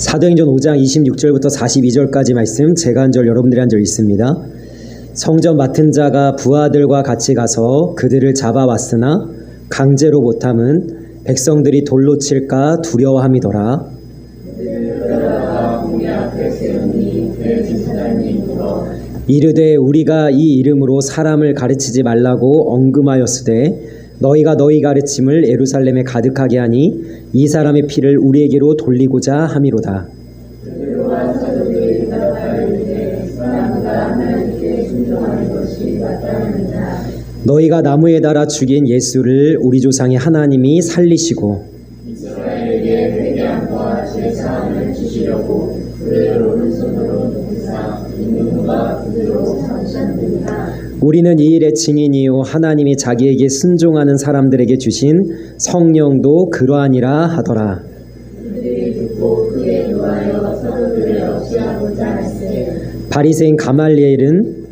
사도행전 5장 26절부터 42절까지 말씀 제가 한 절 여러분들이 한 절 있습니다. 성전 맡은 자가 부하들과 같이 가서 그들을 잡아왔으나 강제로 못함은 백성들이 돌로 칠까 두려워함이더라. 이르되 우리가 이 이름으로 사람을 가르치지 말라고 언금하였으되 너희가 너희 가르침을 예루살렘에 가득하게 하니 이 사람의 피를 우리에게로 돌리고자 함이로다. 너희가 나무에 달아 죽인 예수를 우리 조상의 하나님이 살리시고 이스라엘에게 회개함과 제사함을 주시려고 그의 오른손으로 높이사 인문과 그대로 삼으셨느니라. 우리는 이 일의 증인이요 하나님이 자기에게 순종하는 사람들에게 주신 성령도 그러하니라 하더라. 그들이 듣고 그에 노하여 서로들을 억제하고자 할세. 바리새인 가말리엘은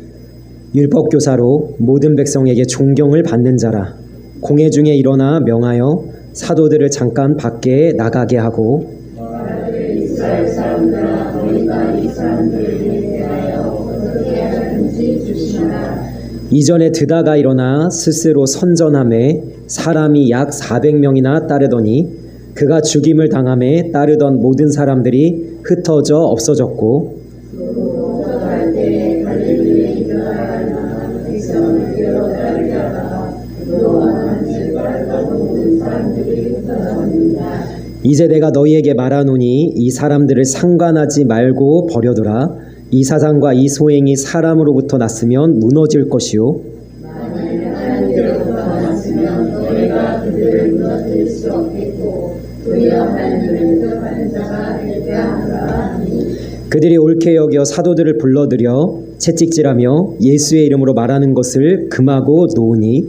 율법교사로 모든 백성에게 존경을 받는 자라. 공회 중에 일어나 명하여 사도들을 잠깐 밖에 나가게 하고 이스라엘 사람들아 너희가 이 사람들에 대하여 어떻게 하셨는지 조심하라. 이전에 드다가 일어나 스스로 선전함에 사람이 약 400명이나 따르더니 그가 죽임을 당함에 따르던 모든 사람들이 흩어져 없어졌고 목적할 때에 갈릴리에 일어나가나 백성을 깨어 따르게 하다가 그동안 한지 따르던 모든 사람들이 흩어졌느니라. 이제 내가 너희에게 말하노니 이 사람들을 상관하지 말고 버려두라. 이 사상과 이 소행이 사람으로부터 났으면 무너질 것이요 만일 하나님께로부터 났으면 너희가 그들을 무너뜨릴 수 없겠고 도리어 하나님을 대적하는 자가 될 때 하노라 하니. 그들이 옳게 여겨 사도들을 불러들여 채찍질하며 예수의 이름으로 말하는 것을 금하고 놓으니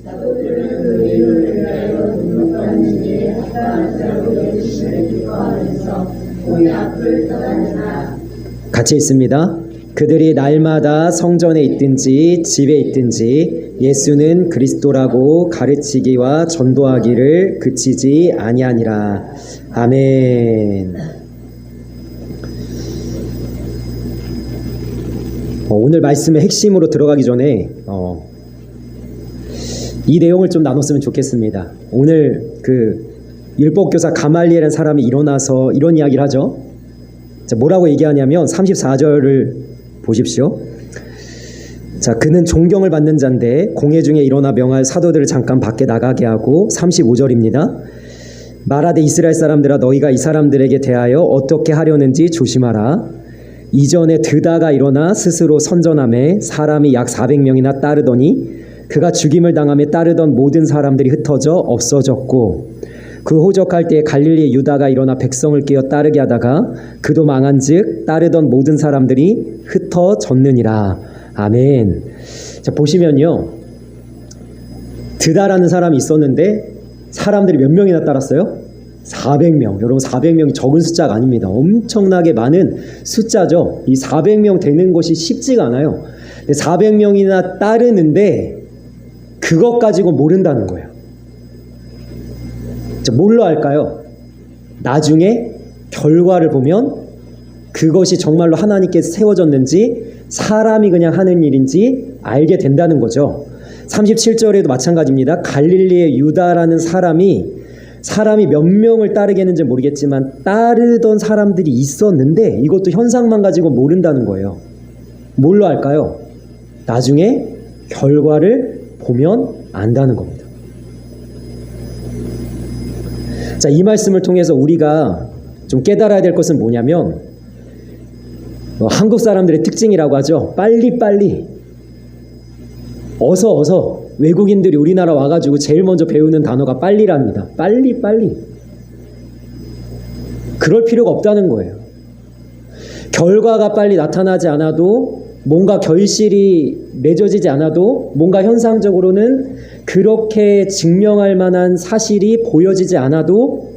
사도들은 그 이름을 위하여 등록받는 일에 합당한 자로 여기심을 기뻐하면서 공의 앞을 떠나느라. 같이 있습니다. 그들이 날마다 성전에 있든지 집에 있든지 예수는 그리스도라고 가르치기와 전도하기를 그치지 아니하니라. 아멘. 오늘 말씀의 핵심으로 들어가기 전에 이 내용을 좀 나눴으면 좋겠습니다. 오늘 그 율법교사 가말리엘이라는 사람이 일어나서 이런 이야기를 하죠. 자, 뭐라고 얘기하냐면 34절을 보십시오. 자, 그는 존경을 받는 자인데 공회 중에 일어나 명할 사도들을 잠깐 밖에 나가게 하고 35절입니다. 말하되 이스라엘 사람들아 너희가 이 사람들에게 대하여 어떻게 하려는지 조심하라. 이전에 드다가 일어나 스스로 선전함에 사람이 약 400명이나 따르더니 그가 죽임을 당함에 따르던 모든 사람들이 흩어져 없어졌고 그 호적할 때에 갈릴리 유다가 일어나 백성을 깨어 따르게 하다가 그도 망한즉 따르던 모든 사람들이 흩어졌느니라. 아멘. 자, 보시면요, 드다라는 사람이 있었는데 사람들이 몇 명이나 따랐어요? 400명. 여러분 400명이 적은 숫자가 아닙니다. 엄청나게 많은 숫자죠. 이 400명 되는 것이 쉽지가 않아요. 400명이나 따르는데 그것 가지고 모른다는 거예요. 뭘로 할까요? 나중에 결과를 보면 그것이 정말로 하나님께서 세워졌는지 사람이 그냥 하는 일인지 알게 된다는 거죠. 37절에도 마찬가지입니다. 갈릴리의 유다라는 사람이 몇 명을 따르게 했는지 모르겠지만 따르던 사람들이 있었는데 이것도 현상만 가지고 모른다는 거예요. 뭘로 할까요? 나중에 결과를 보면 안다는 겁니다. 자, 이 말씀을 통해서 우리가 좀 깨달아야 될 것은 뭐냐면 한국 사람들의 특징이라고 하죠. 빨리빨리 어서 외국인들이 우리나라 와가지고 제일 먼저 배우는 단어가 빨리랍니다. 빨리빨리. 그럴 필요가 없다는 거예요. 결과가 빨리 나타나지 않아도 뭔가 결실이 맺어지지 않아도 뭔가 현상적으로는 그렇게 증명할 만한 사실이 보여지지 않아도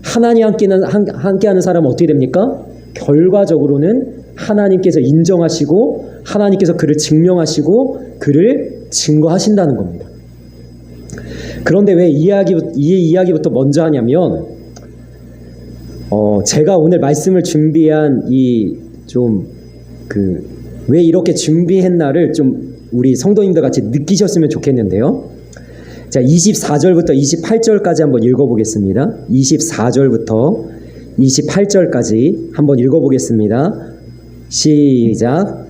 하나님 함께하는 사람은 어떻게 됩니까? 결과적으로는 하나님께서 인정하시고 하나님께서 그를 증명하시고 그를 증거하신다는 겁니다. 그런데 왜 이 이야기부터 먼저 하냐면 제가 오늘 말씀을 준비한 왜 이렇게 준비했나를 좀 우리 성도님들 같이 느끼셨으면 좋겠는데요. 자, 24절부터 28절까지 한번 읽어보겠습니다. 24절부터 28절까지 한번 읽어보겠습니다. 시작.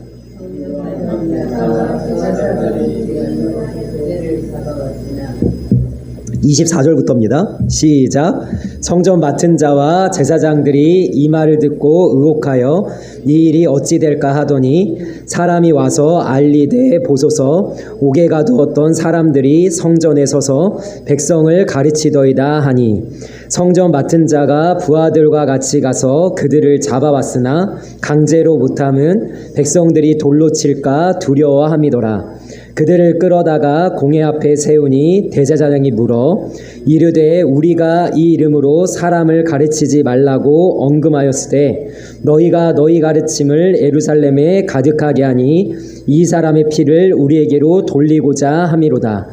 24절부터입니다. 시작. 성전 맡은 자와 제사장들이 이 말을 듣고 의혹하여 이 일이 어찌 될까 하더니 사람이 와서 알리되 보소서 옥에 가두었던 사람들이 성전에 서서 백성을 가르치더이다 하니 성전 맡은 자가 부하들과 같이 가서 그들을 잡아왔으나 강제로 못함은 백성들이 돌로 칠까 두려워함이더라. 그들을 끌어다가 공회 앞에 세우니 대제사장이 물어 이르되 우리가 이 이름으로 사람을 가르치지 말라고 언금하였으되 너희가 너희 가르침을 예루살렘에 가득하게 하니 이 사람의 피를 우리에게로 돌리고자 함이로다.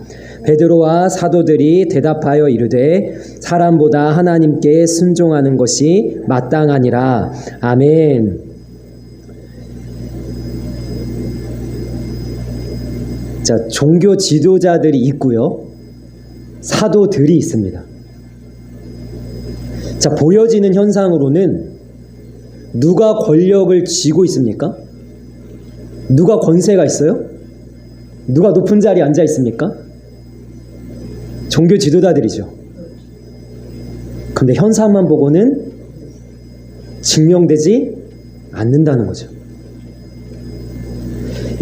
베드로와 사도들이 대답하여 이르되 사람보다 하나님께 순종하는 것이 마땅하니라. 아멘. 자, 종교 지도자들이 있고요. 사도들이 있습니다. 자, 보여지는 현상으로는 누가 권력을 쥐고 있습니까? 누가 권세가 있어요? 누가 높은 자리에 앉아 있습니까? 종교 지도자들이죠. 근데 현상만 보고는 증명되지 않는다는 거죠.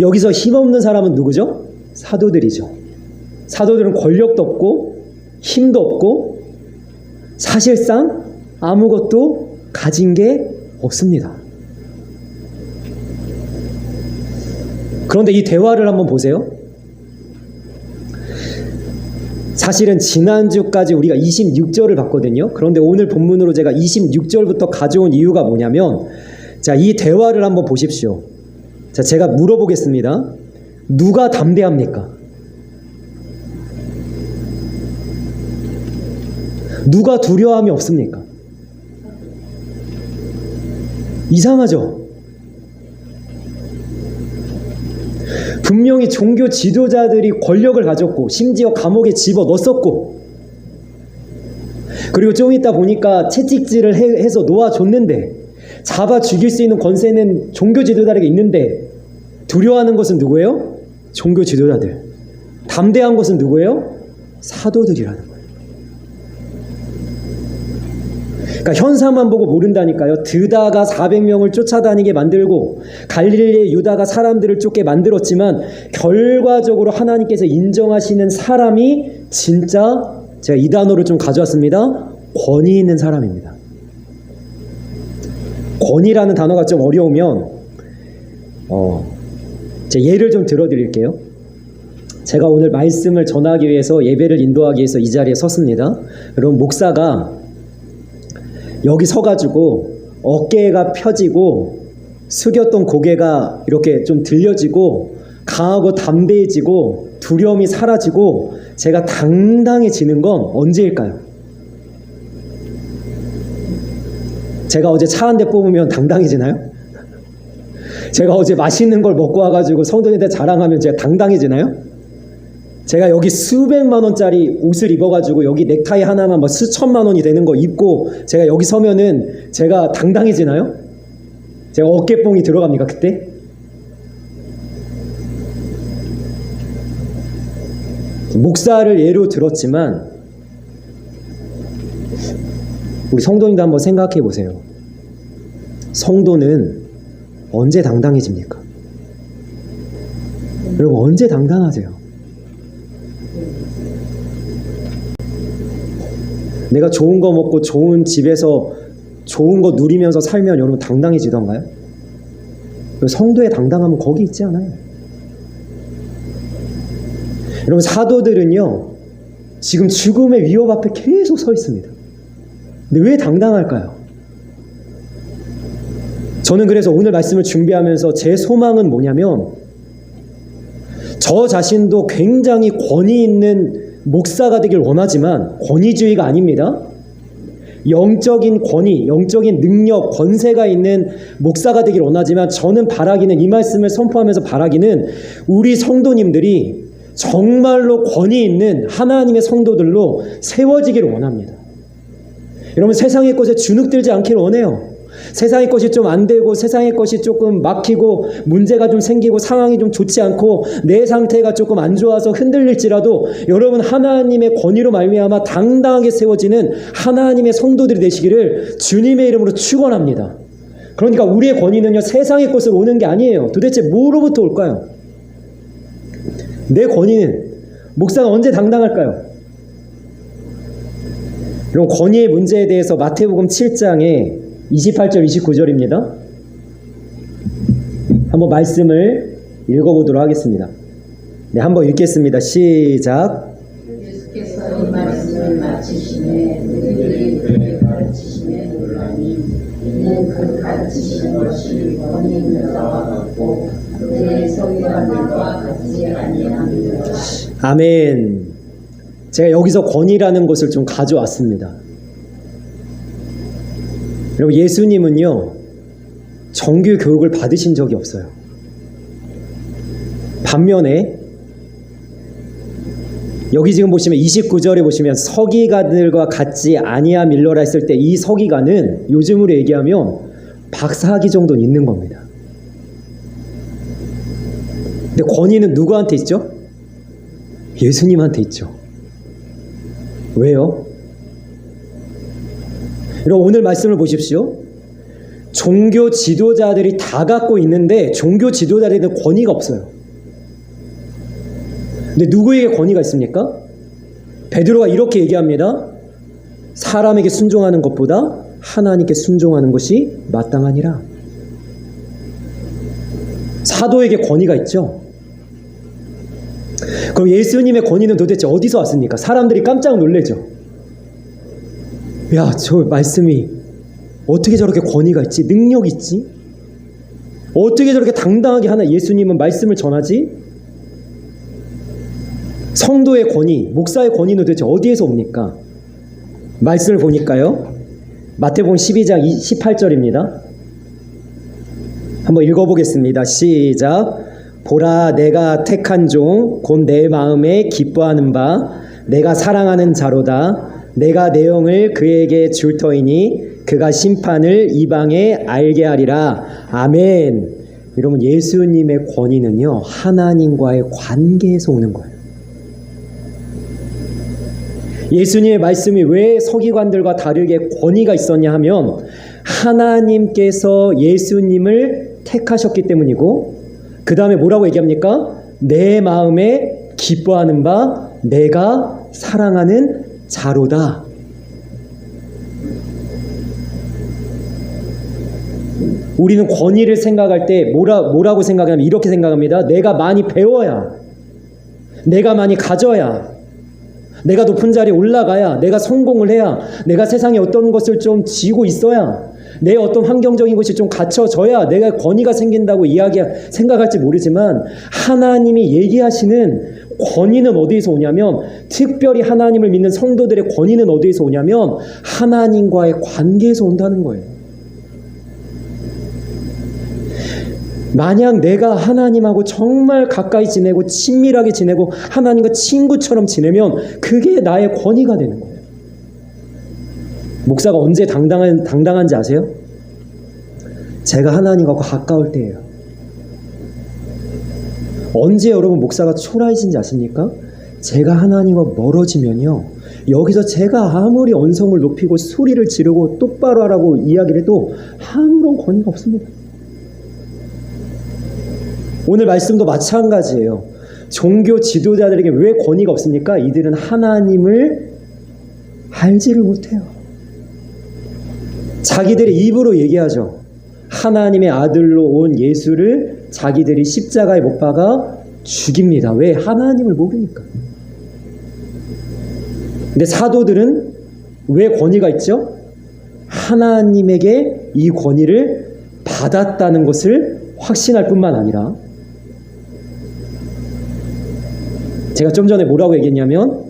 여기서 힘없는 사람은 누구죠? 사도들이죠. 사도들은 권력도 없고 힘도 없고 사실상 아무것도 가진 게 없습니다. 그런데 이 대화를 한번 보세요. 사실은 지난주까지 우리가 26절을 봤거든요. 그런데 오늘 본문으로 제가 26절부터 가져온 이유가 뭐냐면, 자, 이 대화를 한번 보십시오. 자, 제가 물어보겠습니다. 누가 담대합니까? 누가 두려움이 없습니까? 이상하죠? 분명히 종교 지도자들이 권력을 가졌고 심지어 감옥에 집어넣었었고, 그리고 좀 이따 보니까 채찍질을 해서 놓아줬는데 잡아 죽일 수 있는 권세는 종교 지도자에게 있는데 두려워하는 것은 누구예요? 종교 지도자들. 담대한 것은 누구예요? 사도들이라는 거예요. 그러니까 현상만 보고 모른다니까요. 드다가 400명을 쫓아다니게 만들고 갈릴리 유다가 사람들을 쫓게 만들었지만 결과적으로 하나님께서 인정하시는 사람이 진짜, 제가 이 단어를 좀 가져왔습니다. 권위 있는 사람입니다. 권위라는 단어가 좀 어려우면 제 예를 좀 들어드릴게요. 제가 오늘 말씀을 전하기 위해서 예배를 인도하기 위해서 이 자리에 섰습니다. 그럼 목사가 여기 서가지고 어깨가 펴지고 숙였던 고개가 이렇게 좀 들려지고 강하고 담대해지고 두려움이 사라지고 제가 당당해지는 건 언제일까요? 제가 어제 차 한 대 뽑으면 당당해지나요? 제가 어제 맛있는 걸 먹고 와가지고 성도님한테 자랑하면 제가 당당해지나요? 제가 여기 수백만 원짜리 옷을 입어가지고 여기 넥타이 하나만 뭐 수천만 원이 되는 거 입고 제가 여기 서면은 제가 당당해지나요? 제가 어깨뽕이 들어갑니까 그때? 목사를 예로 들었지만 우리 성도님도 한번 생각해 보세요. 성도는 언제 당당해집니까? 여러분 언제 당당하세요? 내가 좋은 거 먹고 좋은 집에서 좋은 거 누리면서 살면 여러분 당당해지던가요? 성도의 당당함은 거기 있지 않아요. 여러분 사도들은요 지금 죽음의 위협 앞에 계속 서 있습니다. 근데 왜 당당할까요? 저는 그래서 오늘 말씀을 준비하면서 제 소망은 뭐냐면 저 자신도 굉장히 권위 있는 목사가 되길 원하지만 권위주의가 아닙니다. 영적인 권위, 영적인 능력, 권세가 있는 목사가 되길 원하지만 저는 바라기는, 이 말씀을 선포하면서 바라기는 우리 성도님들이 정말로 권위 있는 하나님의 성도들로 세워지기를 원합니다. 여러분, 세상의 것에 주눅들지 않기를 원해요. 세상의 것이 좀 안 되고 세상의 것이 조금 막히고 문제가 좀 생기고 상황이 좀 좋지 않고 내 상태가 조금 안 좋아서 흔들릴지라도 여러분, 하나님의 권위로 말미암아 당당하게 세워지는 하나님의 성도들이 되시기를 주님의 이름으로 축원합니다. 그러니까 우리의 권위는요, 세상의 것으로 오는 게 아니에요. 도대체 뭐로부터 올까요? 내 권위는, 목사가 언제 당당할까요? 여러분, 권위의 문제에 대해서 마태복음 7장에 28절 29절입니다. 한번 말씀을 읽어보도록 하겠습니다. 네, 한번 읽겠습니다. 시작. 예수께서 이 말씀을 마치시매 우리들이 그를 가르치심에 놀라니 이는 그 가르치시는 것이 권위 있는 자와 같고 그들의 서기관들과 같지 아니함이라. 아멘. 제가 여기서 권위라는 것을 좀 가져왔습니다. 여러분, 예수님은요, 정규 교육을 받으신 적이 없어요. 반면에 여기 지금 보시면 29절에 보시면 서기관들과 같지 아니함일러라 했을 때 이 서기관은 요즘으로 얘기하면 박사학위 정도는 있는 겁니다. 근데 권위는 누구한테 있죠? 예수님한테 있죠. 왜요? 여러분, 오늘 말씀을 보십시오. 종교 지도자들이 다 갖고 있는데 종교 지도자들에게는 권위가 없어요. 근데 누구에게 권위가 있습니까? 베드로가 이렇게 얘기합니다. 사람에게 순종하는 것보다 하나님께 순종하는 것이 마땅하니라. 사도에게 권위가 있죠. 그럼 예수님의 권위는 도대체 어디서 왔습니까? 사람들이 깜짝 놀래죠. 야, 저 말씀이 어떻게 저렇게 권위가 있지? 능력이 있지? 어떻게 저렇게 당당하게 하나 예수님은 말씀을 전하지? 성도의 권위, 목사의 권위는 도대체 어디에서 옵니까? 말씀을 보니까요, 마태복음 12장 18절입니다. 한번 읽어보겠습니다. 시작. 보라, 내가 택한 종 곧 내 마음에 기뻐하는 바 내가 사랑하는 자로다. 내가 내 영을 그에게 줄 터이니 그가 심판을 이방에 알게 하리라. 아멘. 여러분, 예수님의 권위는요, 하나님과의 관계에서 오는 거예요. 예수님의 말씀이 왜 서기관들과 다르게 권위가 있었냐 하면 하나님께서 예수님을 택하셨기 때문이고, 그 다음에 뭐라고 얘기합니까? 내 마음에 기뻐하는 바 내가 사랑하는 자로다. 우리는 권위를 생각할 때 뭐라고 생각하냐면 이렇게 생각합니다. 내가 많이 배워야, 내가 많이 가져야, 내가 높은 자리에 올라가야, 내가 성공을 해야, 내가 세상에 어떤 것을 좀 쥐고 있어야, 내 어떤 환경적인 것이 좀 갖춰져야 내가 권위가 생긴다고 생각할지 모르지만, 하나님이 얘기하시는 권위는 어디에서 오냐면, 특별히 하나님을 믿는 성도들의 권위는 어디에서 오냐면 하나님과의 관계에서 온다는 거예요. 만약 내가 하나님하고 정말 가까이 지내고 친밀하게 지내고 하나님과 친구처럼 지내면 그게 나의 권위가 되는 거예요. 목사가 언제 당당한지 아세요? 제가 하나님과 가까울 때예요. 언제 여러분 목사가 초라해진지 아십니까? 제가 하나님과 멀어지면요, 여기서 제가 아무리 언성을 높이고 소리를 지르고 똑바로 하라고 이야기를 해도 아무런 권위가 없습니다. 오늘 말씀도 마찬가지예요. 종교 지도자들에게 왜 권위가 없습니까? 이들은 하나님을 알지를 못해요. 자기들의 입으로 얘기하죠. 하나님의 아들로 온 예수를 자기들이 십자가에 못 박아 죽입니다. 왜? 하나님을 모르니까. 근데 사도들은 왜 권위가 있죠? 하나님에게 이 권위를 받았다는 것을 확신할 뿐만 아니라, 제가 좀 전에 뭐라고 얘기했냐면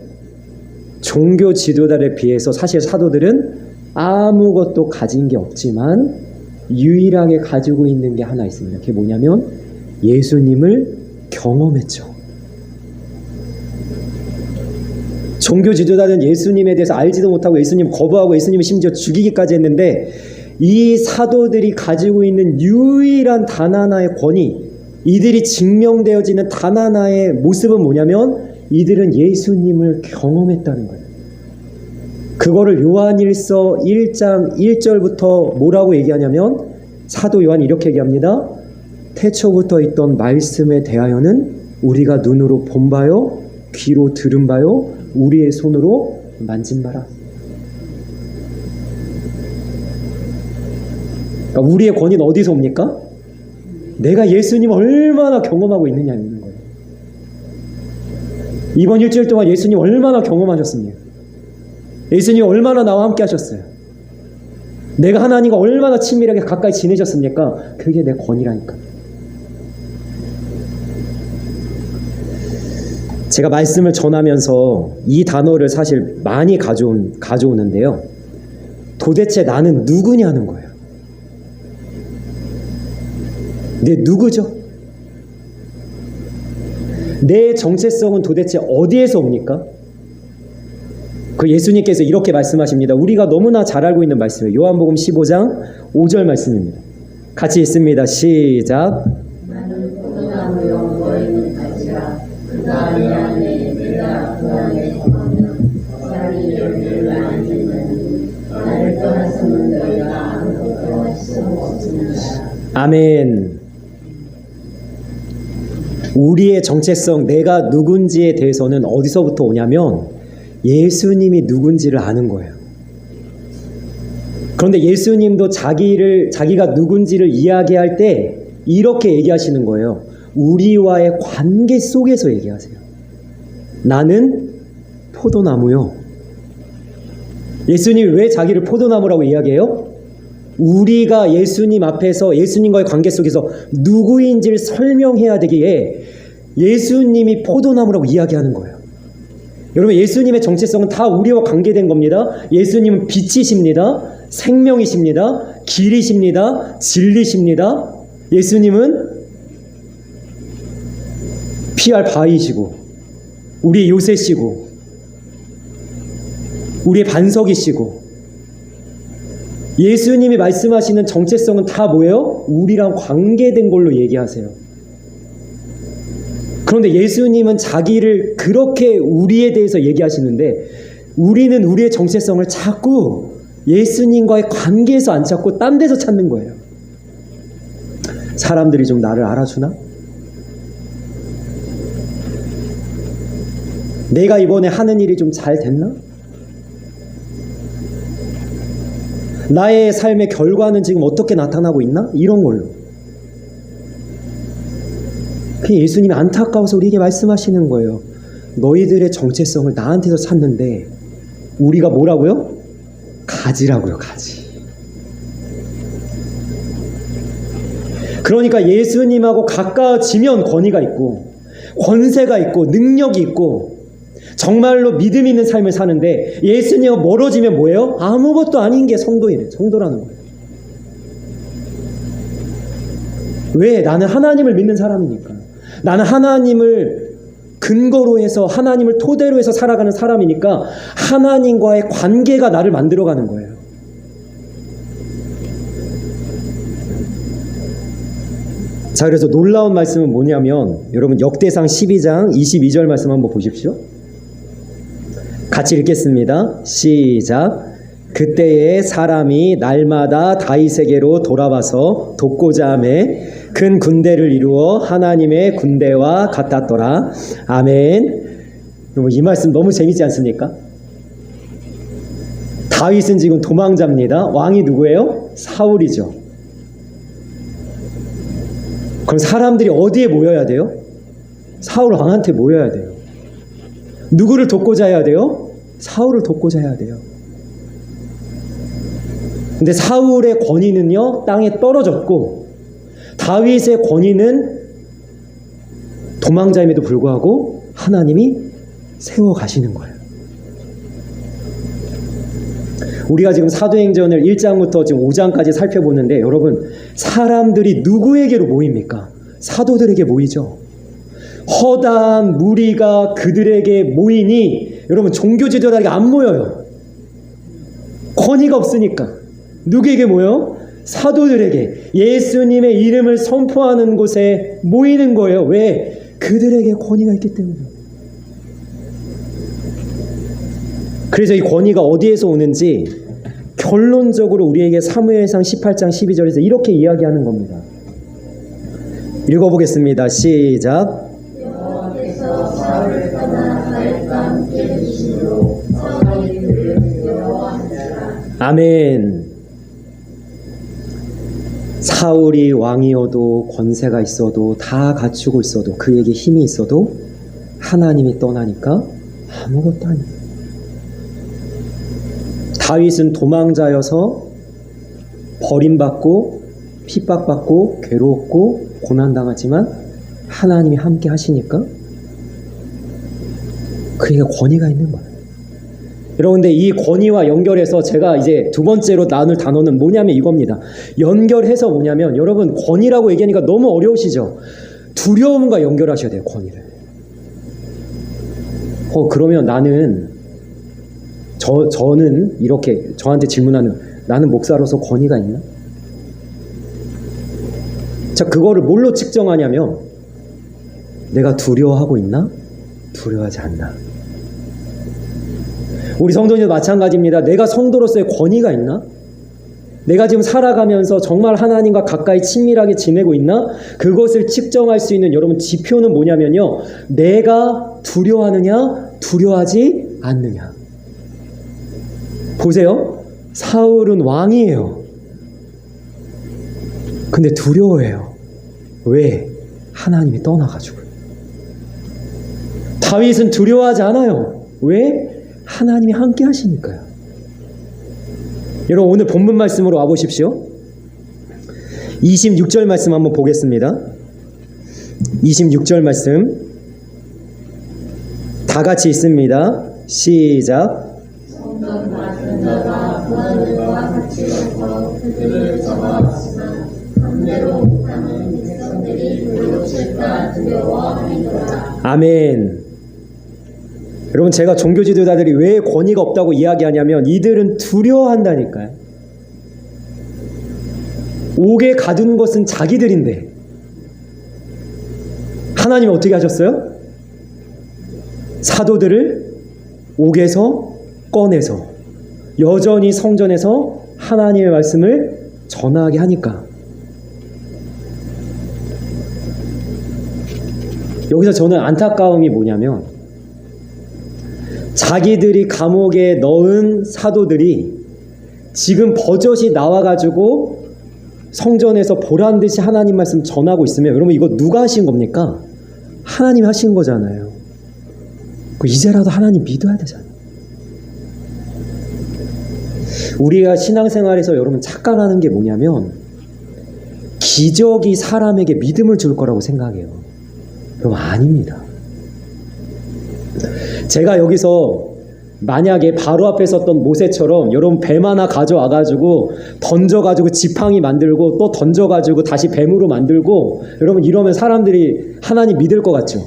종교 지도자에 비해서 사실 사도들은 아무것도 가진 게 없지만 유일하게 가지고 있는 게 하나 있습니다. 그게 뭐냐면 예수님을 경험했죠. 종교 지도자들은 예수님에 대해서 알지도 못하고 예수님 거부하고 예수님을 심지어 죽이기까지 했는데, 이 사도들이 가지고 있는 유일한 단 하나의 권위, 이들이 증명되어지는 단 하나의 모습은 뭐냐면 이들은 예수님을 경험했다는 거예요. 그거를 요한일서 1장 1절부터 뭐라고 얘기하냐면, 사도 요한이 이렇게 얘기합니다. 태초부터 있던 말씀에 대하여는 우리가 눈으로 본 바요, 귀로 들은 바요, 우리의 손으로 만진 바라. 그러니까 우리의 권위는 어디서 옵니까? 내가 예수님을 얼마나 경험하고 있느냐 있는 거예요. 이번 일주일 동안 예수님 얼마나 경험하셨습니까? 예수님 얼마나 나와 함께 하셨어요? 내가 하나님과 얼마나 친밀하게 가까이 지내셨습니까? 그게 내 권위라니까. 제가 말씀을 전하면서 이 단어를 사실 많이 가져오는데요. 도대체 나는 누구냐는 거예요. 내 누구죠? 내 정체성은 도대체 어디에서 옵니까? 그 예수님께서 이렇게 말씀하십니다. 우리가 너무나 잘 알고 있는 말씀이에요. 요한복음 15장 5절 말씀입니다. 같이 읽습니다. 시작. 나는 포도나무요 너희는 가지라. 그가 내 안에 내가 그 안에 거하면 쌀이 열매를 안 맺느니 나를 떠나서는 너희가 아무것도 할 수 없느니라. 아멘. 우리의 정체성, 내가 누군지에 대해서는 어디서부터 오냐면 예수님이 누군지를 아는 거예요. 그런데 예수님도 자기가 누군지를 이야기할 때 이렇게 얘기하시는 거예요. 우리와의 관계 속에서 얘기하세요. 나는 포도나무요. 예수님이 왜 자기를 포도나무라고 이야기해요? 우리가 예수님 앞에서 예수님과의 관계 속에서 누구인지를 설명해야 되기에 예수님이 포도나무라고 이야기하는 거예요. 여러분, 예수님의 정체성은 다 우리와 관계된 겁니다. 예수님은 빛이십니다. 생명이십니다. 길이십니다. 진리십니다. 예수님은 피할 바위시고 우리의 요새시고 우리의 반석이시고, 예수님이 말씀하시는 정체성은 다 뭐예요? 우리랑 관계된 걸로 얘기하세요. 그런데 예수님은 자기를 그렇게 우리에 대해서 얘기하시는데 우리는 우리의 정체성을 자꾸 예수님과의 관계에서 안 찾고 딴 데서 찾는 거예요. 사람들이 좀 나를 알아주나? 내가 이번에 하는 일이 좀 잘 됐나? 나의 삶의 결과는 지금 어떻게 나타나고 있나? 이런 걸로. 그냥 예수님이 안타까워서 우리에게 말씀하시는 거예요. 너희들의 정체성을 나한테서 찾는데 우리가 뭐라고요? 가지라고요, 가지. 그러니까 예수님하고 가까워지면 권위가 있고 권세가 있고 능력이 있고 정말로 믿음 있는 삶을 사는데, 예수님과 멀어지면 뭐예요? 아무것도 아닌 게 성도라는 거예요. 왜? 나는 하나님을 믿는 사람이니까. 나는 하나님을 근거로 해서 하나님을 토대로 해서 살아가는 사람이니까 하나님과의 관계가 나를 만들어가는 거예요. 자, 그래서 놀라운 말씀은 뭐냐면, 여러분 역대상 12장 22절 말씀 한번 보십시오. 같이 읽겠습니다. 시작. 그때에 사람이 날마다 다윗에게로 돌아와서 돕고자 하매 큰 군대를 이루어 하나님의 군대와 같았더라. 아멘. 여러분, 이 말씀 너무 재밌지 않습니까? 다윗은 지금 도망자입니다. 왕이 누구예요? 사울이죠. 그럼 사람들이 어디에 모여야 돼요? 사울 왕한테 모여야 돼요. 누구를 돕고자 해야 돼요? 사울을 돕고자 해야 돼요. 근데 사울의 권위는요, 땅에 떨어졌고 다윗의 권위는 도망자임에도 불구하고 하나님이 세워가시는 거예요. 우리가 지금 사도행전을 1장부터 지금 5장까지 살펴보는데 여러분 사람들이 누구에게로 모입니까? 사도들에게 모이죠. 허다한 무리가 그들에게 모이니 여러분 종교 지도자에게 안 모여요. 권위가 없으니까. 누구에게 모여? 사도들에게 예수님의 이름을 선포하는 곳에 모이는 거예요. 왜? 그들에게 권위가 있기 때문에. 그래서 이 권위가 어디에서 오는지 결론적으로 우리에게 사무엘상 18장 12절에서 이렇게 이야기하는 겁니다. 읽어보겠습니다. 시작. 여호와께서 사울을 떠나 다윗과 함께 계시므로 사울이 그를 두려워하니라. 아멘. 사울이 왕이어도 권세가 있어도 다 갖추고 있어도 그에게 힘이 있어도 하나님이 떠나니까 아무것도 아니에요. 다윗은 도망자여서 버림받고 핍박받고 괴롭고 고난당하지만 하나님이 함께 하시니까 그에게 권위가 있는 거예요. 여러분, 근데 이 권위와 연결해서 제가 이제 두 번째로 나눌 단어는 뭐냐면 이겁니다. 연결해서 뭐냐면 여러분 권위라고 얘기하니까 너무 어려우시죠? 두려움과 연결하셔야 돼요. 권위를. 그러면 저는 이렇게 저한테 질문하는 나는 목사로서 권위가 있나? 자, 그거를 뭘로 측정하냐면 내가 두려워하고 있나? 두려워하지 않나? 우리 성도님도 마찬가지입니다. 내가 성도로서의 권위가 있나? 내가 지금 살아가면서 정말 하나님과 가까이 친밀하게 지내고 있나? 그것을 측정할 수 있는 여러분 지표는 뭐냐면요. 내가 두려워하느냐? 두려워하지 않느냐? 보세요. 사울은 왕이에요. 근데 두려워해요. 왜? 하나님이 떠나가지고. 다윗은 두려워하지 않아요. 왜? 하나님이 함께 하시니까요. 여러분 오늘 본문 말씀으로 와보십시오. 26절 말씀 한번 보겠습니다. 26절 말씀 다 같이 있습니다. 시작. 성전 맡은 자가 그들과 같이 가서 그들을 잡아왔으나 함대로 못하는 백성들이 돌려칠까 두려워하니라. 아멘. 여러분 제가 종교 지도자들이 왜 권위가 없다고 이야기하냐면 이들은 두려워한다니까요. 옥에 가둔 것은 자기들인데 하나님이 어떻게 하셨어요? 사도들을 옥에서 꺼내서 여전히 성전에서 하나님의 말씀을 전하게 하니까. 여기서 저는 안타까움이 뭐냐면 자기들이 감옥에 넣은 사도들이 지금 버젓이 나와가지고 성전에서 보란듯이 하나님 말씀 전하고 있으면 여러분 이거 누가 하신 겁니까? 하나님이 하신 거잖아요. 이제라도 하나님 믿어야 되잖아요. 우리가 신앙생활에서 여러분 착각하는 게 뭐냐면 기적이 사람에게 믿음을 줄 거라고 생각해요. 여러분 아닙니다. 제가 여기서 만약에 바로 앞에 섰던 모세처럼 여러분 뱀 하나 가져와가지고 던져가지고 지팡이 만들고 또 던져가지고 다시 뱀으로 만들고 여러분 이러면 사람들이 하나님 믿을 것 같죠?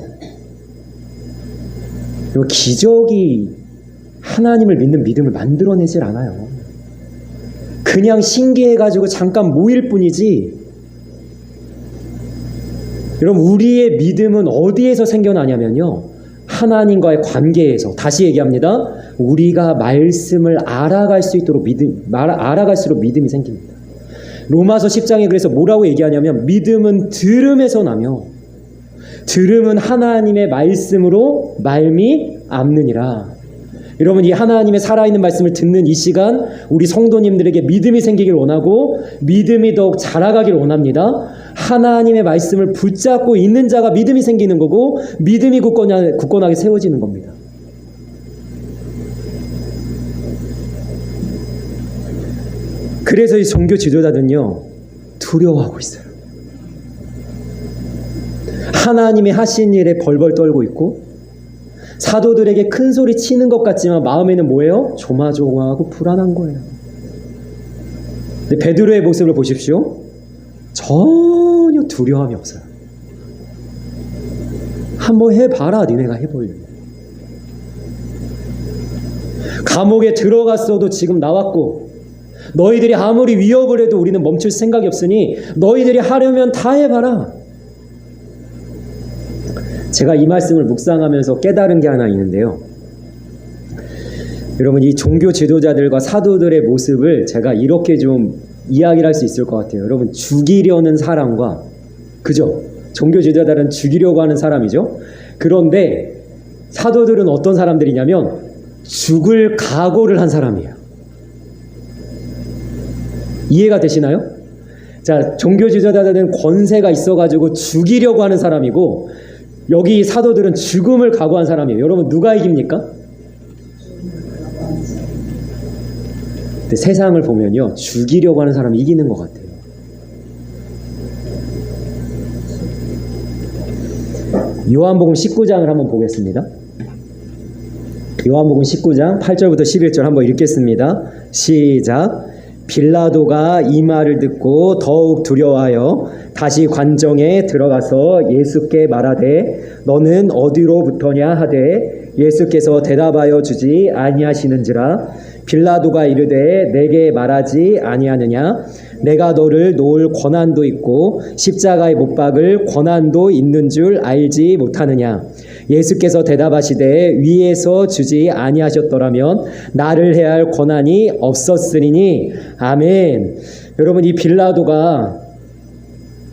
여러분 기적이 하나님을 믿는 믿음을 만들어내질 않아요. 그냥 신기해가지고 잠깐 모일 뿐이지. 여러분 우리의 믿음은 어디에서 생겨나냐면요. 하나님과의 관계에서. 다시 얘기합니다. 우리가 말씀을 알아갈수록 믿음이 생깁니다. 로마서 10장에 그래서 뭐라고 얘기하냐면 믿음은 들음에서 나며 들음은 하나님의 말씀으로 말미암느니라. 여러분 이 하나님의 살아있는 말씀을 듣는 이 시간 우리 성도님들에게 믿음이 생기길 원하고 믿음이 더욱 자라가길 원합니다. 하나님의 말씀을 붙잡고 있는 자가 믿음이 생기는 거고 믿음이 굳건하게 세워지는 겁니다. 그래서 이 종교 지도자들은요 두려워하고 있어요. 하나님이 하신 일에 벌벌 떨고 있고 사도들에게 큰 소리 치는 것 같지만 마음에는 뭐예요? 조마조마하고 불안한 거예요. 근데 베드로의 모습을 보십시오. 전혀 두려움이 없어요. 한번 해봐라. 니네가 해보려면. 감옥에 들어갔어도 지금 나왔고, 너희들이 아무리 위협을 해도 우리는 멈출 생각이 없으니 너희들이 하려면 다 해봐라. 제가 이 말씀을 묵상하면서 깨달은 게 하나 있는데요. 여러분, 이 종교 지도자들과 사도들의 모습을 제가 이렇게 좀 이야기를 할 수 있을 것 같아요. 여러분, 죽이려는 사람과, 그죠? 종교 지도자들은 죽이려고 하는 사람이죠. 그런데 사도들은 어떤 사람들이냐면 죽을 각오를 한 사람이에요. 이해가 되시나요? 자, 종교 지도자들은 권세가 있어가지고 죽이려고 하는 사람이고, 여기 사도들은 죽음을 각오한 사람이에요. 여러분, 누가 이깁니까? 근데 세상을 보면요, 죽이려고 하는 사람이 이기는 것 같아요. 요한복음 19장을 한번 보겠습니다. 요한복음 19장 8절부터 11절 한번 읽겠습니다. 시작. 빌라도가 이 말을 듣고 더욱 두려워하여 다시 관정에 들어가서 예수께 말하되 너는 어디로부터냐 하되 예수께서 대답하여 주지 아니하시는지라. 빌라도가 이르되 내게 말하지 아니하느냐. 내가 너를 놓을 권한도 있고 십자가에 못 박을 권한도 있는 줄 알지 못하느냐. 예수께서 대답하시되 위에서 주지 아니하셨더라면 나를 해야 할 권한이 없었으리니. 아멘. 여러분, 이 빌라도가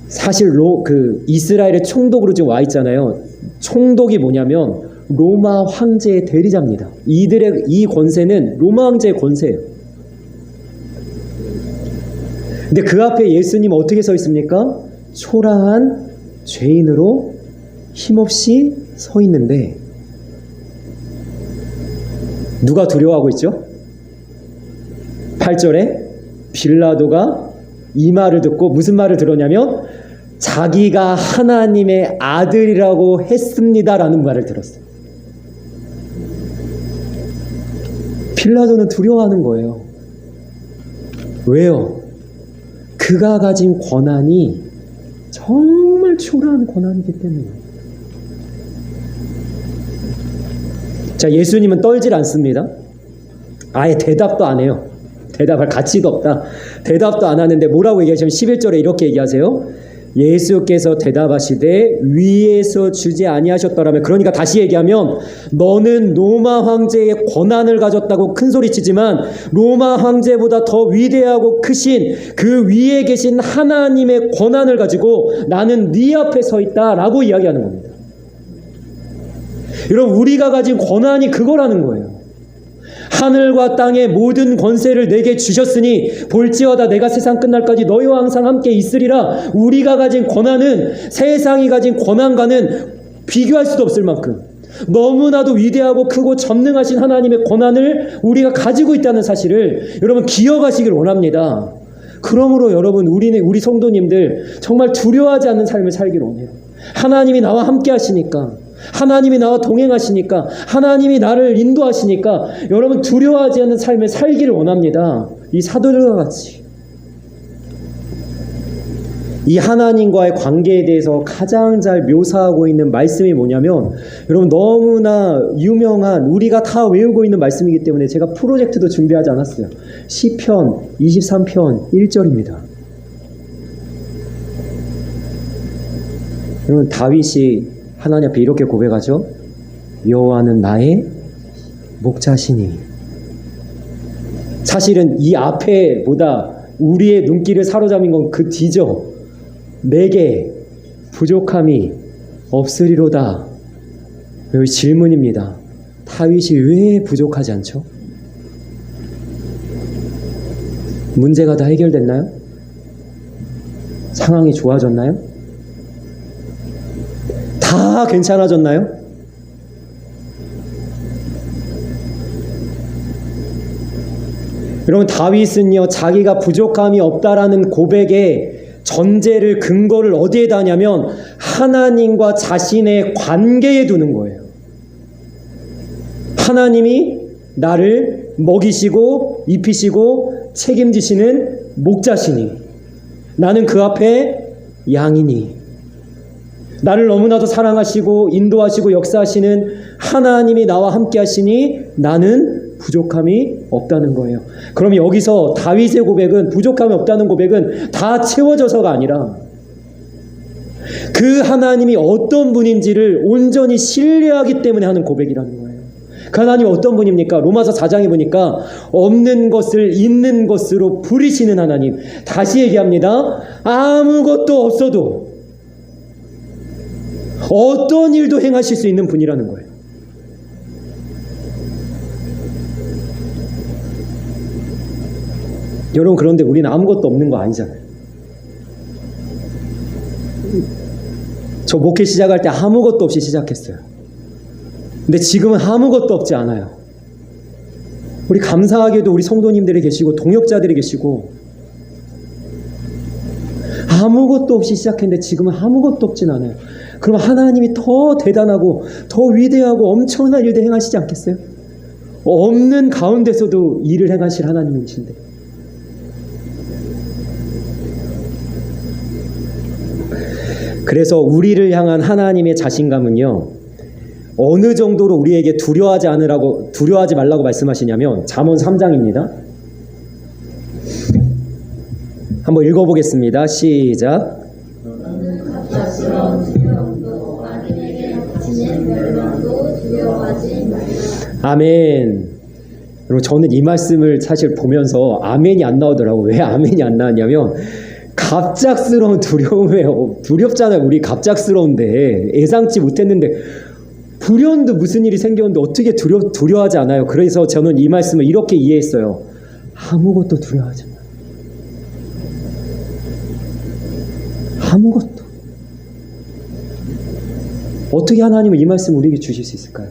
사실 이스라엘의 총독으로 지금 와 있잖아요. 총독이 뭐냐면 로마 황제의 대리자입니다. 이들의 이 권세는 로마 황제의 권세예요. 근데 그 앞에 예수님 어떻게 서 있습니까? 초라한 죄인으로 힘없이 서 있는데 누가 두려워하고 있죠? 8절에 빌라도가 이 말을 듣고 무슨 말을 들었냐면 자기가 하나님의 아들이라고 했습니다라는 말을 들었어요. 빌라도는 두려워하는 거예요. 왜요? 그가 가진 권한이 정말 초라한 권한이기 때문에. 자, 예수님은 떨질 않습니다. 아예 대답도 안 해요. 대답할 가치도 없다. 대답도 안 하는데 뭐라고 얘기하시면 11절에 이렇게 얘기하세요. 예수께서 대답하시되 위에서 주지 아니하셨더라면, 그러니까 다시 얘기하면 너는 로마 황제의 권한을 가졌다고 큰소리치지만 로마 황제보다 더 위대하고 크신 그 위에 계신 하나님의 권한을 가지고 나는 네 앞에 서 있다라고 이야기하는 겁니다. 여러분, 우리가 가진 권한이 그거라는 거예요. 하늘과 땅의 모든 권세를 내게 주셨으니 볼지어다 내가 세상 끝날까지 너희와 항상 함께 있으리라. 우리가 가진 권한은 세상이 가진 권한과는 비교할 수도 없을 만큼 너무나도 위대하고 크고 전능하신 하나님의 권한을 우리가 가지고 있다는 사실을 여러분 기억하시길 원합니다. 그러므로 여러분, 우리 성도님들 정말 두려워하지 않는 삶을 살기를 원해요. 하나님이 나와 함께 하시니까, 하나님이 나와 동행하시니까, 하나님이 나를 인도하시니까 여러분 두려워하지 않는 삶을 살기를 원합니다. 이 사도들과 같이. 이 하나님과의 관계에 대해서 가장 잘 묘사하고 있는 말씀이 뭐냐면, 여러분 너무나 유명한 우리가 다 외우고 있는 말씀이기 때문에 제가 프로젝트도 준비하지 않았어요. 시편 23편 1절입니다. 여러분, 다윗이 하나님 앞에 이렇게 고백하죠. 여호와는 나의 목자시니. 사실은 이 앞에보다 우리의 눈길을 사로잡은 건 그 뒤죠. 내게 부족함이 없으리로다. 여기 질문입니다. 다윗이 왜 부족하지 않죠? 문제가 다 해결됐나요? 상황이 좋아졌나요? 다 괜찮아졌나요? 여러분, 다윗은요 자기가 부족함이 없다라는 고백에 전제를, 근거를 어디에다 하냐면 하나님과 자신의 관계에 두는 거예요. 하나님이 나를 먹이시고 입히시고 책임지시는 목자시니 나는 그 앞에 양이니 나를 너무나도 사랑하시고 인도하시고 역사하시는 하나님이 나와 함께 하시니 나는 부족함이 없다는 거예요. 그럼 여기서 다윗의 고백은, 부족함이 없다는 고백은 다 채워져서가 아니라 그 하나님이 어떤 분인지를 온전히 신뢰하기 때문에 하는 고백이라는 거예요. 그 하나님이 어떤 분입니까? 로마서 4장에 보니까 없는 것을 있는 것으로 부리시는 하나님. 다시 얘기합니다. 아무것도 없어도 어떤 일도 행하실 수 있는 분이라는 거예요. 여러분, 그런데 우리는 아무것도 없는 거 아니잖아요. 저 목회 시작할 때 아무것도 없이 시작했어요. 근데 지금은 아무것도 없지 않아요. 우리 감사하게도 우리 성도님들이 계시고 동역자들이 계시고 아무것도 없이 시작했는데 지금은 아무것도 없진 않아요. 그럼 하나님이 더 대단하고 더 위대하고 엄청난 일도 행하시지 않겠어요? 없는 가운데서도 일을 행하실 하나님이신데. 그래서 우리를 향한 하나님의 자신감은요, 어느 정도로 우리에게 두려워하지 말라고 말씀하시냐면 잠언 3장입니다. 한번 읽어보겠습니다. 시작. 너는 갑작스러운 두려움도 악인에게 닥치는 멸망도 두려워하지 말라. 아멘. 여러분, 저는 이 말씀을 사실 보면서 아멘이 안 나오더라고요. 왜 아멘이 안 나왔냐면 갑작스러운 두려움에 두렵잖아요. 우리 갑작스러운데 예상치 못했는데 불현도 무슨 일이 생겼는데 어떻게 두려워하지 않아요? 그래서 저는 이 말씀을 이렇게 이해했어요. 아무것도 두려워하지 마요. 아무것도. 어떻게 하나님은 이 말씀을 우리에게 주실 수 있을까요?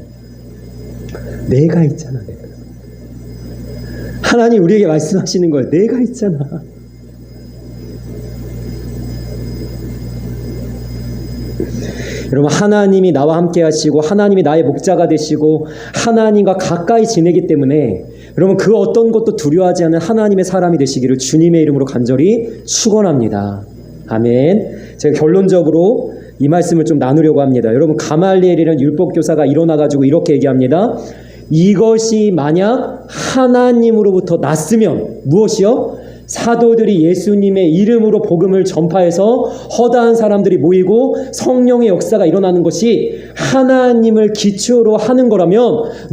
내가 있잖아, 내가. 하나님 우리에게 말씀하시는 거예요. 내가 있잖아. 여러분, 하나님이 나와 함께 하시고 하나님이 나의 목자가 되시고 하나님과 가까이 지내기 때문에 여러분, 그 어떤 것도 두려워하지 않는 하나님의 사람이 되시기를 주님의 이름으로 간절히 축원합니다. 아멘. 제가 결론적으로 이 말씀을 좀 나누려고 합니다. 여러분, 가말리엘이라는 율법교사가 일어나가지고 이렇게 얘기합니다. 이것이 만약 하나님으로부터 났으면 무엇이요? 사도들이 예수님의 이름으로 복음을 전파해서 허다한 사람들이 모이고 성령의 역사가 일어나는 것이 하나님을 기초로 하는 거라면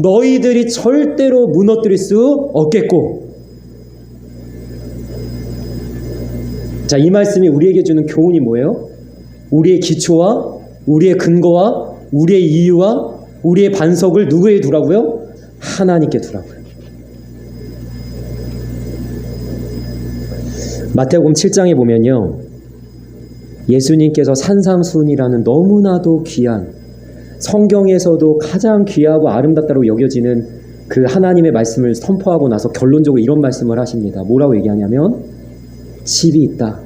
너희들이 절대로 무너뜨릴 수 없겠고. 자, 이 말씀이 우리에게 주는 교훈이 뭐예요? 우리의 기초와 우리의 근거와 우리의 이유와 우리의 반석을 누구에 두라고요? 하나님께 두라고요. 마태복음 7장에 보면요, 예수님께서 산상수훈이라는 너무나도 귀한, 성경에서도 가장 귀하고 아름답다고 여겨지는 그 하나님의 말씀을 선포하고 나서 결론적으로 이런 말씀을 하십니다. 뭐라고 얘기하냐면 집이 있다.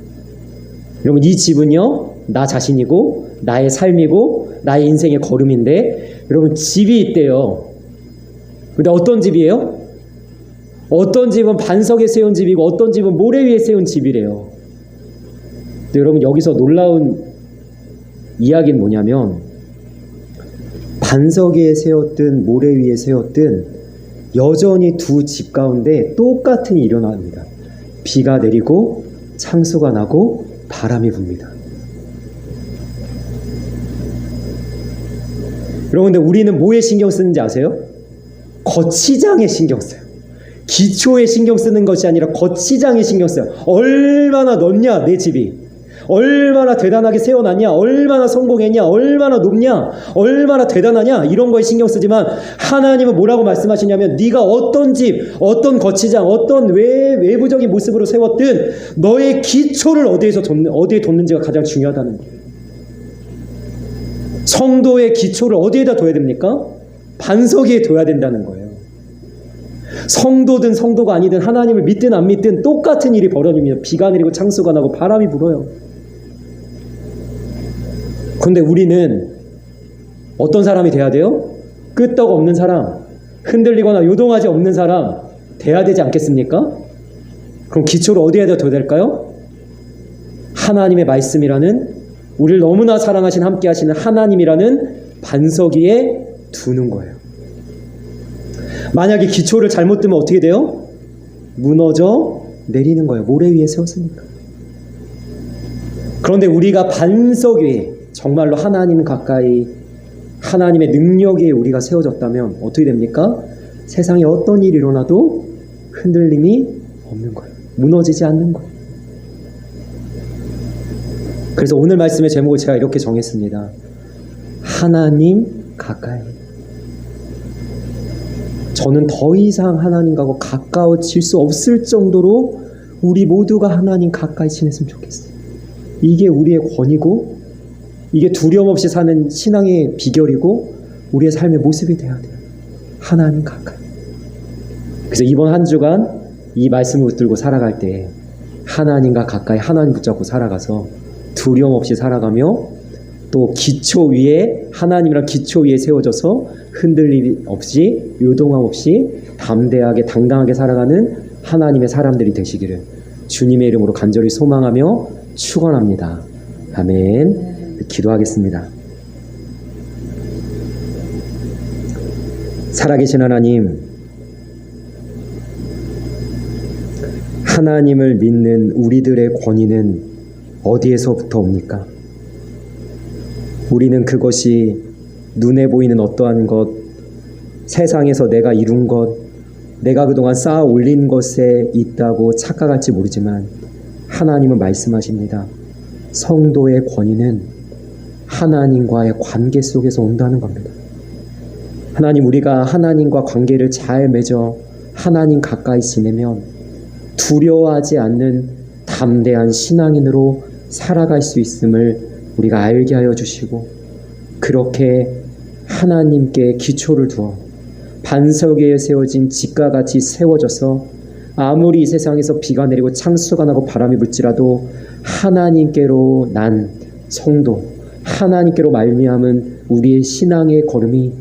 여러분, 이 집은요, 나 자신이고 나의 삶이고 나의 인생의 걸음인데 여러분, 집이 있대요. 근데 어떤 집이에요? 어떤 집은 반석에 세운 집이고 어떤 집은 모래 위에 세운 집이래요. 근데 여러분, 여기서 놀라운 이야기는 뭐냐면 반석에 세웠든 모래 위에 세웠든 여전히 두 집 가운데 똑같은 일이 일어납니다. 비가 내리고 창수가 나고 바람이 붑니다. 여러분, 근데 우리는 뭐에 신경 쓰는지 아세요? 거치장에 신경 써요. 기초에 신경 쓰는 것이 아니라 거치장에 신경 써요. 얼마나 넓냐 내 집이, 얼마나 대단하게 세워놨냐, 얼마나 성공했냐, 얼마나 높냐, 얼마나 대단하냐, 이런 거에 신경 쓰지만 하나님은 뭐라고 말씀하시냐면 네가 어떤 집, 어떤 거치장, 어떤 외부적인 모습으로 세웠든 너의 기초를 어디에 뒀는지가 가장 중요하다는 거예요. 성도의 기초를 어디에다 둬야 됩니까? 반석 위에 둬야 된다는 거예요. 성도든 성도가 아니든 하나님을 믿든 안 믿든 똑같은 일이 벌어집니다. 비가 내리고 창수가 나고 바람이 불어요. 그런데 우리는 어떤 사람이 돼야 돼요? 끄떡 없는 사람, 흔들리거나 요동하지 없는 사람 돼야 되지 않겠습니까? 그럼 기초를 어디에 둬야 될까요? 하나님의 말씀이라는, 우리를 너무나 사랑하신 함께 하시는 하나님이라는 반석 위에 두는 거예요. 만약에 기초를 잘못 두면 어떻게 돼요? 무너져 내리는 거예요. 모래 위에 세웠으니까. 그런데 우리가 반석 위에 정말로 하나님 가까이, 하나님의 능력 위에 우리가 세워졌다면 어떻게 됩니까? 세상에 어떤 일이 일어나도 흔들림이 없는 거예요. 무너지지 않는 거예요. 그래서 오늘 말씀의 제목을 제가 이렇게 정했습니다. 하나님 가까이. 저는 더 이상 하나님과 가까워질 수 없을 정도로 우리 모두가 하나님 가까이 지냈으면 좋겠어요. 이게 우리의 권위고, 이게 두려움 없이 사는 신앙의 비결이고, 우리의 삶의 모습이 되어야 돼요. 하나님 가까이. 그래서 이번 한 주간 이 말씀을 붙들고 살아갈 때 하나님과 가까이, 하나님 붙잡고 살아가서 두려움 없이 살아가며, 또 기초 위에, 하나님이랑 기초 위에 세워져서 흔들림 없이, 요동함 없이 담대하게 당당하게 살아가는 하나님의 사람들이 되시기를 주님의 이름으로 간절히 소망하며 축원합니다. 아멘. 기도하겠습니다. 살아계신 하나님, 하나님을 믿는 우리들의 권위는 어디에서부터 옵니까? 우리는 그것이 눈에 보이는 어떠한 것, 세상에서 내가 이룬 것, 내가 그동안 쌓아 올린 것에 있다고 착각할지 모르지만 하나님은 말씀하십니다. 성도의 권위는 하나님과의 관계 속에서 온다는 겁니다. 하나님, 우리가 하나님과 관계를 잘 맺어 하나님 가까이 지내면 두려워하지 않는 담대한 신앙인으로 살아갈 수 있음을 우리가 알게 하여 주시고, 그렇게 하나님께 기초를 두어 반석 위에 세워진 집과 같이 세워져서 아무리 이 세상에서 비가 내리고 창수가 나고 바람이 불지라도 하나님께로 난 성도, 하나님께로 말미암은 우리의 신앙의 걸음이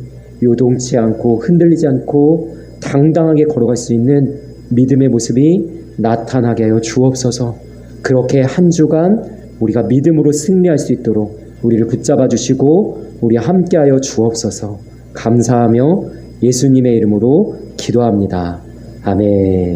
요동치 않고 흔들리지 않고 당당하게 걸어갈 수 있는 믿음의 모습이 나타나게 하여 주옵소서. 그렇게 한 주간 우리가 믿음으로 승리할 수 있도록 우리를 붙잡아 주시고 우리 함께하여 주옵소서. 감사하며 예수님의 이름으로 기도합니다. 아멘.